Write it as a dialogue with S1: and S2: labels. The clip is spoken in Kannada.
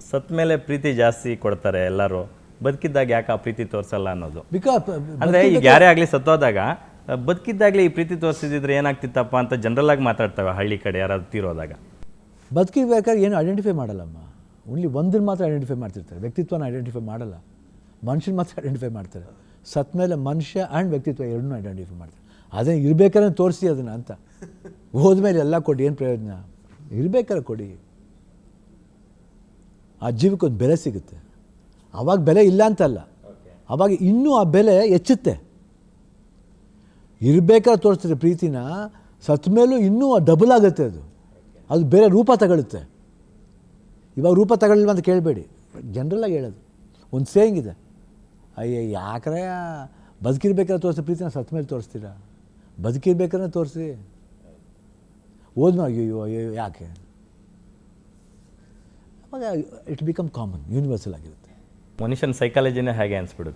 S1: ಸತ್ ಮೇಲೆ ಪ್ರೀತಿ ಜಾಸ್ತಿ ಕೊಡ್ತಾರೆ ಎಲ್ಲರೂ, ಬದುಕಿದ್ದಾಗ ಯಾಕೆ ಆ ಪ್ರೀತಿ ತೋರಿಸಲ್ಲ ಅನ್ನೋದು.
S2: ಬಿಕಾಸ್
S1: ಅಂದರೆ ಈಗ ಯಾರೇ ಆಗಲಿ ಸತ್ತೋದಾಗ ಬದುಕಿದ್ದಾಗಲೇ ಈ ಪ್ರೀತಿ ತೋರಿಸಿದ್ರೆ ಏನಾಗ್ತಿತ್ತಪ್ಪ ಅಂತ ಜನರಲ್ ಆಗಿ ಮಾತಾಡ್ತವೆ ಹಳ್ಳಿ ಕಡೆ ಯಾರಾದ್ರು ತೀರೋದಾಗ.
S2: ಬದುಕಿರ್ಬೇಕಾದ್ರೆ ಏನು ಐಡೆಂಟಿಫೈ ಮಾಡಲ್ಲಮ್ಮ, ಓನ್ಲಿ ಒಂದನ್ನು ಮಾತ್ರ ಐಡೆಂಟಿಫೈ ಮಾಡ್ತಿರ್ತಾರೆ, ವ್ಯಕ್ತಿತ್ವನ ಐಡೆಂಟಿಫೈ ಮಾಡಲ್ಲ. ಮನುಷ್ಯನ ಮಾತ್ರ ಐಡೆಂಟಿಫೈ ಮಾಡ್ತಾರೆ. ಸತ್ತ ಮೇಲೆ ಮನುಷ್ಯ ಆ್ಯಂಡ್ ವ್ಯಕ್ತಿತ್ವ ಎರಡನ್ನೂ ಐಡೆಂಟಿಫೈ ಮಾಡ್ತಾರೆ. ಅದನ್ನು ಇರಬೇಕಾದ್ರೆ ತೋರಿಸಿ ಅದನ್ನು ಅಂತ, ಹೋದ್ಮೇಲೆ ಎಲ್ಲ ಕೊಡಿ ಏನು ಪ್ರಯೋಜನ, ಇರಬೇಕಾದ್ರೆ ಕೊಡಿ. ಆ ಜೀವಕ್ಕೊಂದು ಬೆಲೆ ಸಿಗುತ್ತೆ. ಆವಾಗ ಬೆಲೆ ಇಲ್ಲ ಅಂತಲ್ಲ, ಆವಾಗ ಇನ್ನೂ ಆ ಬೆಲೆ ಹೆಚ್ಚುತ್ತೆ. ಇರಬೇಕಾದ್ರೆ ತೋರಿಸ್ತಾರೆ ಪ್ರೀತಿನ, ಸತ್ತ ಮೇಲೂ ಇನ್ನೂ ಡಬಲ್ ಆಗುತ್ತೆ. ಅದು ಬೇರೆ ರೂಪ ತಗೊಳುತ್ತೆ. ಇವಾಗ ರೂಪ ತಗೊಳ್ಳಿಲ್ವ ಅಂತ ಕೇಳಬೇಡಿ, ಜನರಲ್ಲಾಗಿ ಹೇಳೋದು. ಒಂದು ಸೇಯಿಂಗ್ ಇದೆ, ಅಯ್ಯ ಯಾಕ್ರೆ ಬದುಕಿರ್ಬೇಕಾದ್ರೆ ತೋರಿಸಿ ಪ್ರೀತಿನ ಸತ್ತ ಮೇಲೆ ತೋರಿಸ್ತೀರಾ, ಬದುಕಿರ್ಬೇಕಾದ್ರೆ ತೋರಿಸಿ, ಹೋದ್ಮೇಲೆ ಅಯ್ಯೋ ಅಯ್ಯೋ ಯಾಕೆ. ಅವಾಗ ಇಟ್ ಬಿಕಮ್ ಕಾಮನ್, ಯೂನಿವರ್ಸಲ್ ಆಗಿರುತ್ತೆ.
S1: ಮನುಷ್ಯನ ಸೈಕಾಲಜಿನೇ ಹಾಗೆ ಅನಿಸ್ಬಿಡುತ್ತೆ.